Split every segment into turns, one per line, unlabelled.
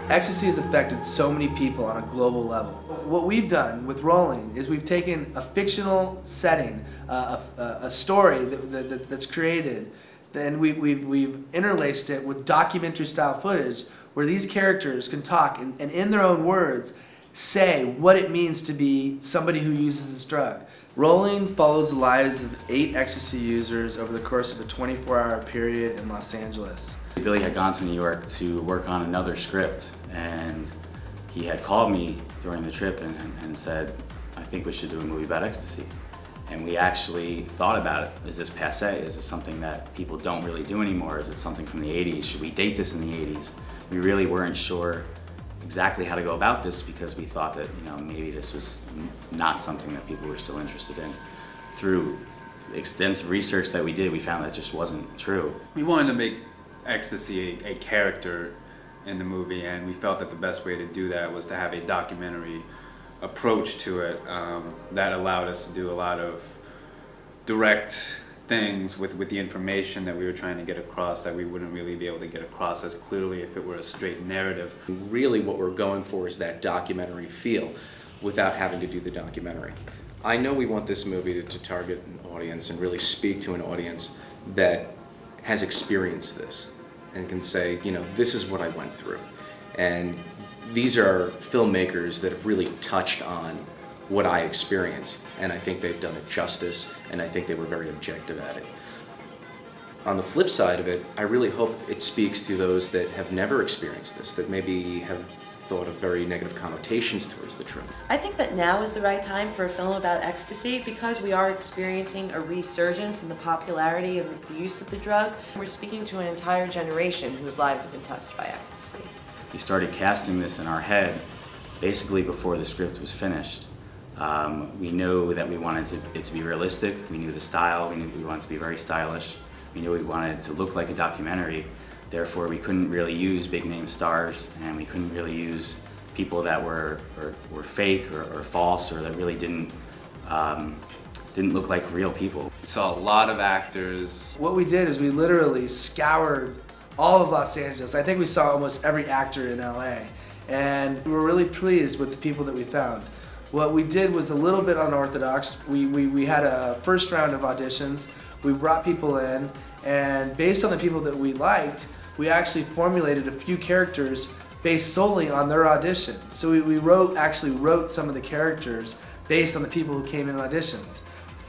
Ecstasy has affected so many people on a global level. What we've done with Rolling is we've taken a fictional setting, a story that's created, then we've interlaced it with documentary style footage where these characters can talk and in their own words say what it means to be somebody who uses this drug. Rolling follows the lives of 8 ecstasy users over the course of a 24-hour period in Los Angeles.
Billy had gone to New York to work on another script, and he had called me during the trip and said, I think we should do a movie about ecstasy. And we actually thought about it. Is this passé? Is this something that people don't really do anymore? Is it something from the 80s? Should we date this in the 80s? We really weren't sure exactly how to go about this because we thought that, you know, maybe this was not something that people were still interested in. Through extensive research that we did, we found that just wasn't true.
We wanted to make ecstasy a character in the movie, and we felt that the best way to do that was to have a documentary approach to it that allowed us to do a lot of direct things with the information that we were trying to get across that we wouldn't really be able to get across as clearly if it were a straight narrative.
Really what we're going for is that documentary feel without having to do the documentary. I know we want this movie to target an audience and really speak to an audience that has experienced this and can say, you know, this is what I went through. And these are filmmakers that have really touched on what I experienced, and I think they've done it justice, and I think they were very objective at it. On the flip side of it, I really hope it speaks to those that have never experienced this, that maybe have thought of very negative connotations towards the drug.
I think that now is the right time for a film about ecstasy because we are experiencing a resurgence in the popularity of the use of the drug. We're speaking to an entire generation whose lives have been touched by ecstasy.
We started casting this in our head basically before the script was finished. We knew that we wanted it to be realistic. We knew the style. We knew we wanted it to be very stylish. We knew we wanted it to look like a documentary. Therefore, we couldn't really use big name stars, and we couldn't really use people that were fake or false or that really didn't look like real people.
We saw a lot of actors.
What we did is we literally scoured all of Los Angeles. I think we saw almost every actor in LA, and we were really pleased with the people that we found. What we did was a little bit unorthodox. We had a first round of auditions. We brought people in, and based on the people that we liked, we actually formulated a few characters based solely on their audition. So we actually wrote some of the characters based on the people who came in and auditioned.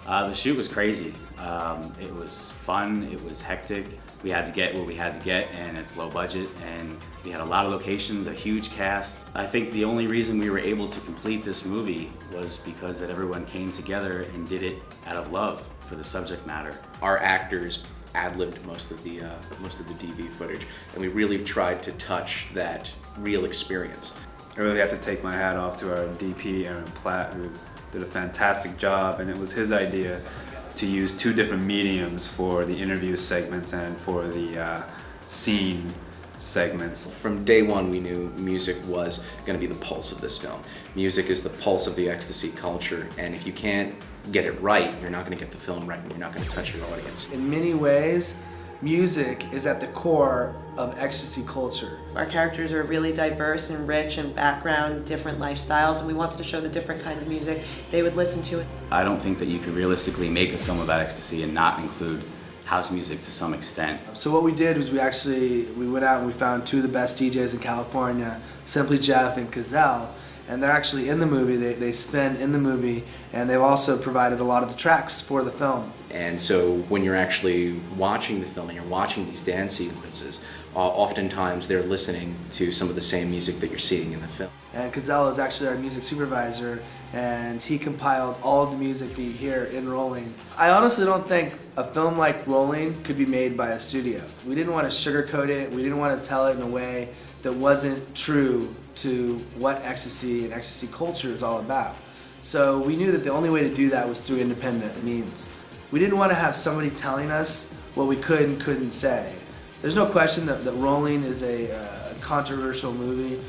The shoot was crazy. It was fun, it was hectic. We had to get what we had to get, and it's low budget, and we had a lot of locations, a huge cast. I think the only reason we were able to complete this movie was because that everyone came together and did it out of love for the subject matter.
Our actors ad-libbed most of the DV footage, and we really tried to touch that real experience.
I really have to take my hat off to our DP, Aaron Platt, who did a fantastic job, and it was his idea to use 2 different mediums for the interview segments and for the scene segments.
From day one, we knew music was going to be the pulse of this film. Music is the pulse of the ecstasy culture, and if you can't get it right, you're not going to get the film right, and you're not going to touch your audience.
In many ways, music is at the core of ecstasy culture.
Our characters are really diverse and rich in background, different lifestyles, and we wanted to show the different kinds of music they would listen to.
I don't think that you could realistically make a film about ecstasy and not include house music to some extent.
So what we did was we went out and we found 2 of the best DJs in California, Simply Jeff and Cazelle, and they're actually in the movie. They spin in the movie, and they've also provided a lot of the tracks for the film.
And so when you're actually watching the film and you're watching these dance sequences, oftentimes they're listening to some of the same music that you're seeing in the film.
And Cazelle is actually our music supervisor, and he compiled all of the music that you hear in Rolling. I honestly don't think a film like Rolling could be made by a studio. We didn't want to sugarcoat it. We didn't want to tell it in a way that wasn't true to what ecstasy and ecstasy culture is all about. So we knew that the only way to do that was through independent means. We didn't want to have somebody telling us what we could and couldn't say. There's no question that Rolling is a controversial movie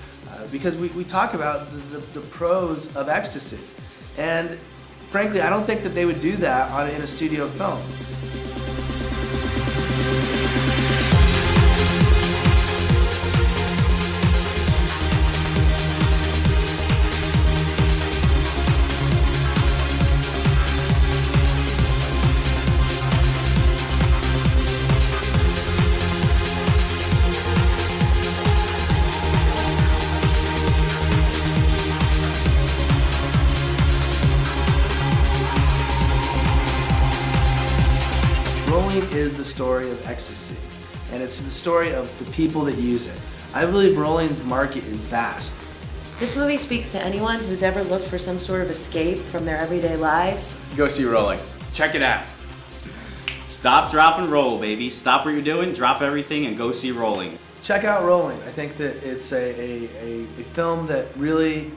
because we talk about the pros of ecstasy. And frankly, I don't think that they would do that in a studio film. is the story of ecstasy, and it's the story of the people that use it. I believe Rolling's market is vast.
This movie speaks to anyone who's ever looked for some sort of escape from their everyday lives.
Go see Rolling.
Check it out.
Stop, drop, and roll, baby. Stop what you're doing, drop everything, and go see Rolling.
Check out Rolling. I think that it's a film that really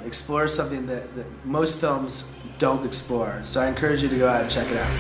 explores something that most films don't explore. So I encourage you to go out and check it out.